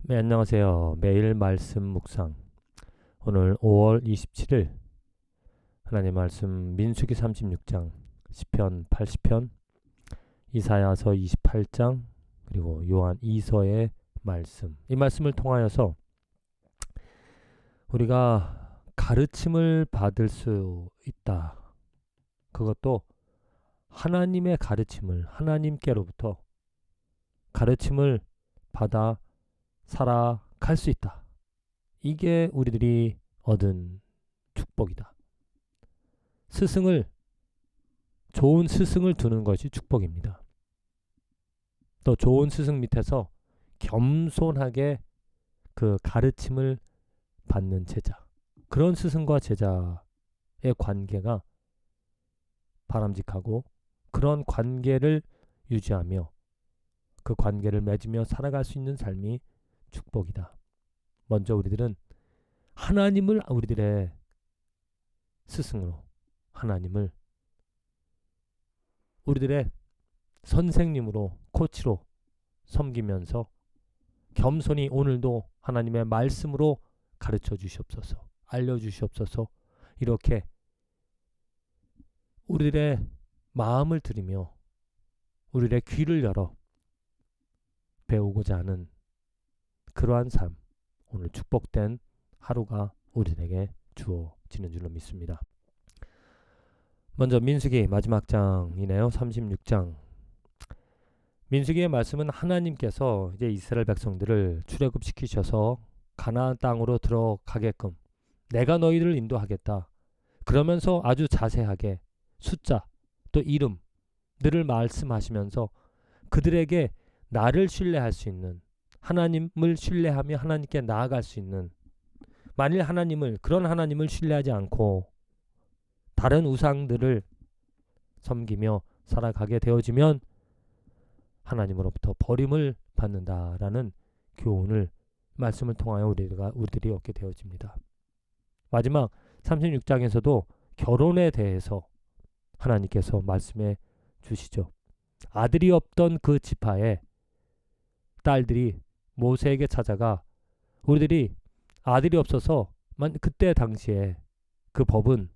네, 안녕하세요. 매일 말씀 묵상. 오늘 5월 27일 하나님 말씀 민수기 36장, 시편 80편, 이사야서 28장, 그리고 요한 2서의 말씀. 이 말씀을 통하여서 우리가 가르침을 받을 수 있다. 그것도 하나님의 가르침을, 하나님께로부터 가르침을 받아 살아갈 수 있다. 이게 우리들이 얻은 축복이다. 좋은 스승을 두는 것이 축복입니다. 또 좋은 스승 밑에서 겸손하게 그 가르침을 받는 제자. 그런 스승과 제자의 관계가 바람직하고 그런 관계를 유지하며 그 관계를 맺으며 살아갈 수 있는 삶이 축복이다. 먼저 우리들은 하나님을 우리들의 스승으로, 하나님을 우리들의 선생님으로, 코치로 섬기면서 겸손히 오늘도 하나님의 말씀으로 가르쳐 주시옵소서, 알려 주시옵소서, 이렇게 우리들의 마음을 들이며 우리들의 귀를 열어 배우고자 하는 그러한 삶, 오늘 축복된 하루가 우리에게 주어지는 줄로 믿습니다. 먼저 민수기 마지막 장이네요. 36장. 민수기의 말씀은 하나님께서 이제 이스라엘 백성들을 출애굽시키셔서 가나안 땅으로 들어가게끔 내가 너희를 인도하겠다. 그러면서 아주 자세하게 숫자 또 이름들을 말씀하시면서 그들에게 나를 신뢰할 수 있는, 하나님을 신뢰하며 하나님께 나아갈 수 있는, 만일 그런 하나님을 신뢰하지 않고 다른 우상들을 섬기며 살아가게 되어지면 하나님으로부터 버림을 받는다라는 교훈을 말씀을 통하여 우리들이 얻게 되어집니다. 마지막 36장에서도 결혼에 대해서 하나님께서 말씀해 주시죠. 아들이 없던 그 지파의 딸들이 모세에게 찾아가 우리들이 아들이 없어서 그때 당시에 그 법은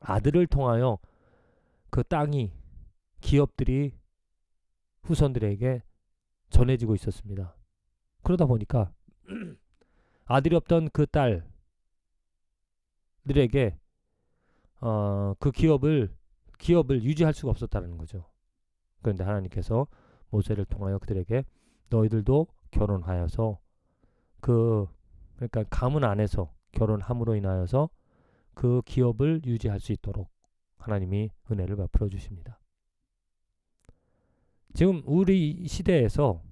아들을 통하여 그 땅이, 기업들이 후손들에게 전해지고 있었습니다. 그러다 보니까 아들이 없던 그 딸들에게 그 기업을 유지할 수가 없었다는 거죠. 그런데 하나님께서 모세를 통하여 그들에게 너희들도 결혼하여서 그러니까 가문 안에서 결혼함으로 인하여서 그 기업을 유지할 수 있도록 하나님이 은혜를 베풀어 주십니다. 지금 우리 시대에서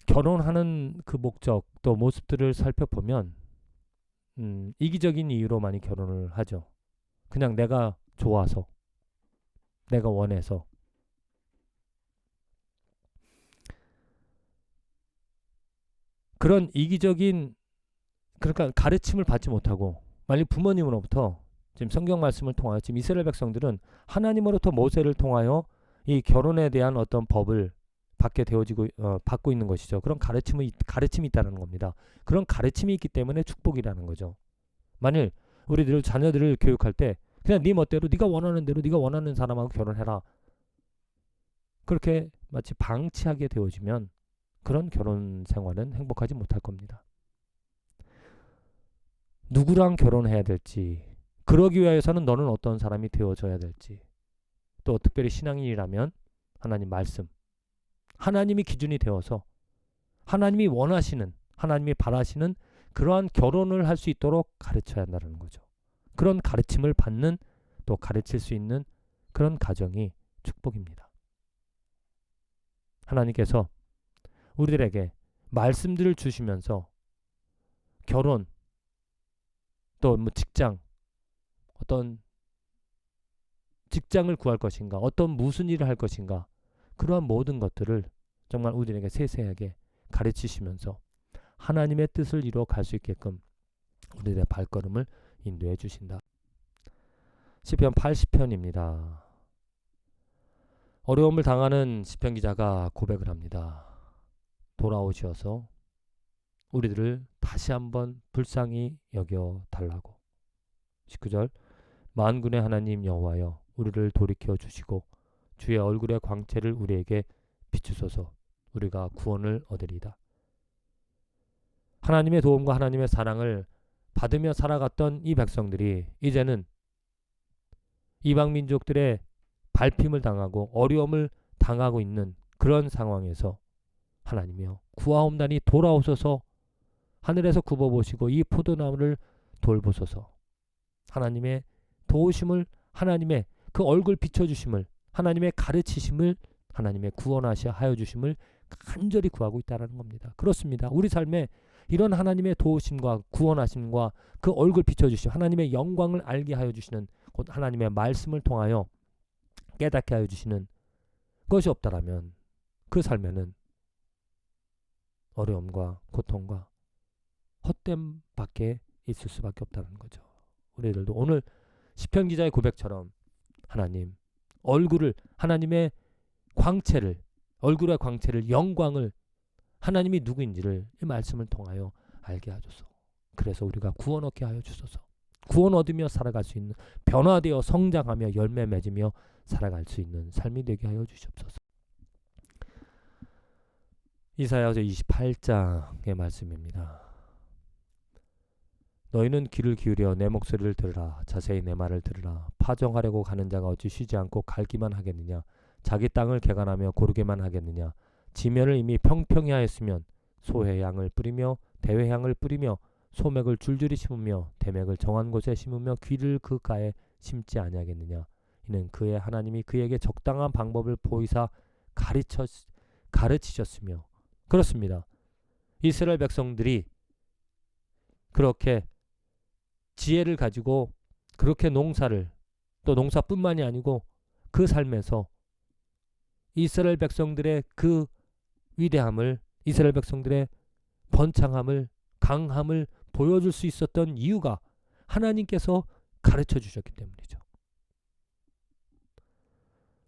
결혼하는 그 목적 또 모습들을 살펴보면 이기적인 이유로 많이 결혼을 하죠. 그냥 내가 좋아서, 내가 원해서. 그런 이기적인, 그러니까 가르침을 받지 못하고, 만약 부모님으로부터 지금 성경 말씀을 통하여 지금 이스라엘 백성들은 하나님으로부터 모세를 통하여 이 결혼에 대한 어떤 법을 받고 있는 것이죠. 그런 가르침이 있다는 겁니다. 그런 가르침이 있기 때문에 축복이라는 거죠. 만일 우리들 자녀들을 교육할 때 그냥 네 멋대로 네가 원하는 대로 네가 원하는 사람하고 결혼해라, 그렇게 마치 방치하게 되어지면 그런 결혼 생활은 행복하지 못할 겁니다. 누구랑 결혼해야 될지, 그러기 위해서는 너는 어떤 사람이 되어줘야 될지, 또 특별히 신앙인이라면 하나님 말씀, 하나님이 기준이 되어서 하나님이 원하시는, 하나님이 바라시는 그러한 결혼을 할 수 있도록 가르쳐야 한다는 거죠. 그런 가르침을 받는, 또 가르칠 수 있는 그런 가정이 축복입니다. 하나님께서 우리들에게 말씀들을 주시면서 결혼, 또 직장, 어떤 직장을 구할 것인가, 무슨 일을 할 것인가, 그러한 모든 것들을 정말 우리에게 세세하게 가르치시면서 하나님의 뜻을 이루어 갈 수 있게끔 우리의 발걸음을 인도해 주신다. 시편 80편입니다. 어려움을 당하는 시편 기자가 고백을 합니다. 돌아오셔서 우리들을 다시 한번 불쌍히 여겨 달라고. 19절 만군의 하나님 여호와여 우리를 돌이켜 주시고 주의 얼굴의 광채를 우리에게 비추소서. 우리가 구원을 얻으리이다. 하나님의 도움과 하나님의 사랑을 받으며 살아갔던 이 백성들이 이제는 이방 민족들의 밟힘을 당하고 어려움을 당하고 있는 그런 상황에서 하나님이여 구하옵나니 돌아오소서. 하늘에서 굽어보시고 이 포도나무를 돌보소서. 하나님의 도우심을, 하나님의 그 얼굴 비춰주심을, 하나님의 가르치심을, 하나님의 구원하셔 하여 주심을 간절히 구하고 있다는 겁니다. 그렇습니다. 우리 삶에 이런 하나님의 도우심과 구원하심과 그 얼굴 비춰주심, 하나님의 영광을 알게 하여 주시는 곧 하나님의 말씀을 통하여 깨닫게 하여 주시는 것이 없다라면 그 삶에는 어려움과 고통과 헛됨 밖에 있을 수밖에 없다는 거죠. 우리들도 오늘 시편 기자의 고백처럼 하나님 얼굴을, 하나님의 광채를, 얼굴의 광채를, 영광을, 하나님이 누구인지를 이 말씀을 통하여 알게 하소서. 그래서 우리가 구원 얻게 하여 주소서. 구원 얻으며 살아갈 수 있는, 변화되어 성장하며 열매 맺으며 살아갈 수 있는 삶이 되게 하여 주시옵소서. 이사야서 28장의 말씀입니다. 너희는 귀를 기울여 내 목소리를 들으라. 자세히 내 말을 들으라. 파종하려고 가는 자가 어찌 쉬지 않고 갈기만 하겠느냐. 자기 땅을 개간하며 고르게만 하겠느냐. 지면을 이미 평평히 하였으면 소회향을 뿌리며 대회향을 뿌리며 소맥을 줄줄이 심으며 대맥을 정한 곳에 심으며 귀를 그 가에 심지 아니하겠느냐. 이는 그의 하나님이 그에게 적당한 방법을 보이사 가르치셨으며. 그렇습니다. 이스라엘 백성들이 그렇게 지혜를 가지고 그렇게 농사를, 또 농사뿐만이 아니고 그 삶에서 이스라엘 백성들의 그 위대함을, 이스라엘 백성들의 번창함을, 강함을 보여줄 수 있었던 이유가 하나님께서 가르쳐 주셨기 때문이죠.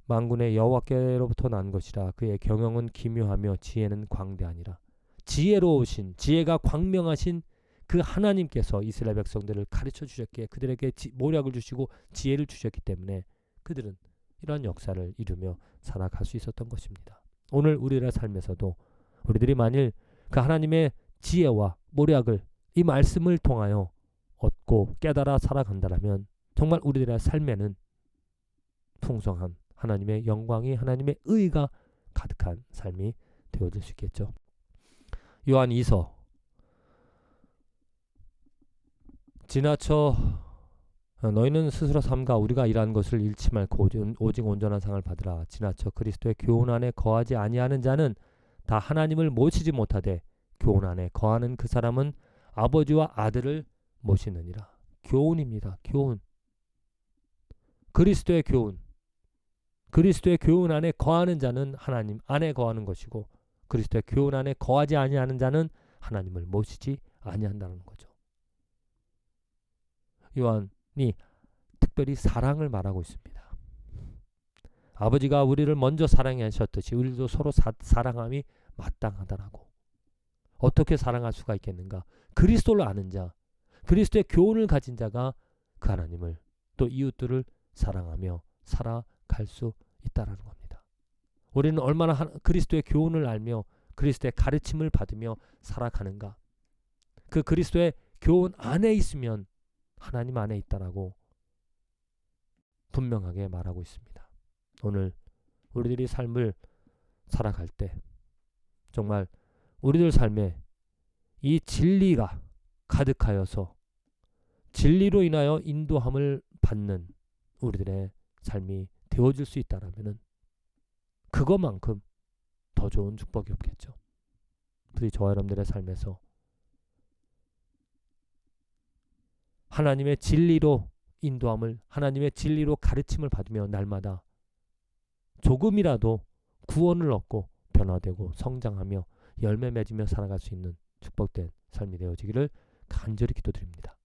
만군의 여호와께로부터 난 것이라. 그의 경영은 기묘하며 지혜는 광대하니라. 지혜로우신, 지혜가 광명하신 그 하나님께서 이스라엘 백성들을 가르쳐 주셨기에, 그들에게 모략을 주시고 지혜를 주셨기 때문에 그들은 이러한 역사를 이루며 살아갈 수 있었던 것입니다. 오늘 우리의 삶에서도 우리들이 만일 그 하나님의 지혜와 모략을, 이 말씀을 통하여 얻고 깨달아 살아간다면 정말 우리들의 삶에는 풍성한 하나님의 영광이, 하나님의 의가 가득한 삶이 되어질 수 있겠죠. 요한 2서 지나쳐 너희는 스스로 삼가 우리가 일한 것을 잃지 말고 오직 온전한 상을 받으라. 지나쳐 그리스도의 교훈 안에 거하지 아니하는 자는 다 하나님을 모시지 못하되 교훈 안에 거하는 그 사람은 아버지와 아들을 모시느니라. 교훈입니다. 교훈. 그리스도의 교훈. 그리스도의 교훈 안에 거하는 자는 하나님 안에 거하는 것이고, 그리스도의 교훈 안에 거하지 아니하는 자는 하나님을 모시지 아니한다는 거죠. 요한이 특별히 사랑을 말하고 있습니다. 아버지가 우리를 먼저 사랑하셨듯이 우리도 서로 사랑함이 마땅하다라고. 어떻게 사랑할 수가 있겠는가? 그리스도를 아는 자, 그리스도의 교훈을 가진 자가 그 하나님을, 또 이웃들을 사랑하며 살아갈 수 있다라는 겁니다. 우리는 얼마나 그리스도의 교훈을 알며 그리스도의 가르침을 받으며 살아가는가? 그 그리스도의 교훈 안에 있으면 하나님 안에 있다라고 분명하게 말하고 있습니다. 오늘 우리들이 삶을 살아갈 때 정말 우리들 삶에 이 진리가 가득하여서 진리로 인하여 인도함을 받는 우리들의 삶이 되어질 수 있다라면은 그것만큼 더 좋은 축복이 없겠죠. 부디 저와 여러분들의 삶에서 하나님의 진리로 인도함을, 하나님의 진리로 가르침을 받으며 날마다 조금이라도 구원을 얻고 변화되고 성장하며 열매 맺으며 살아갈 수 있는 축복된 삶이 되어지기를 간절히 기도드립니다.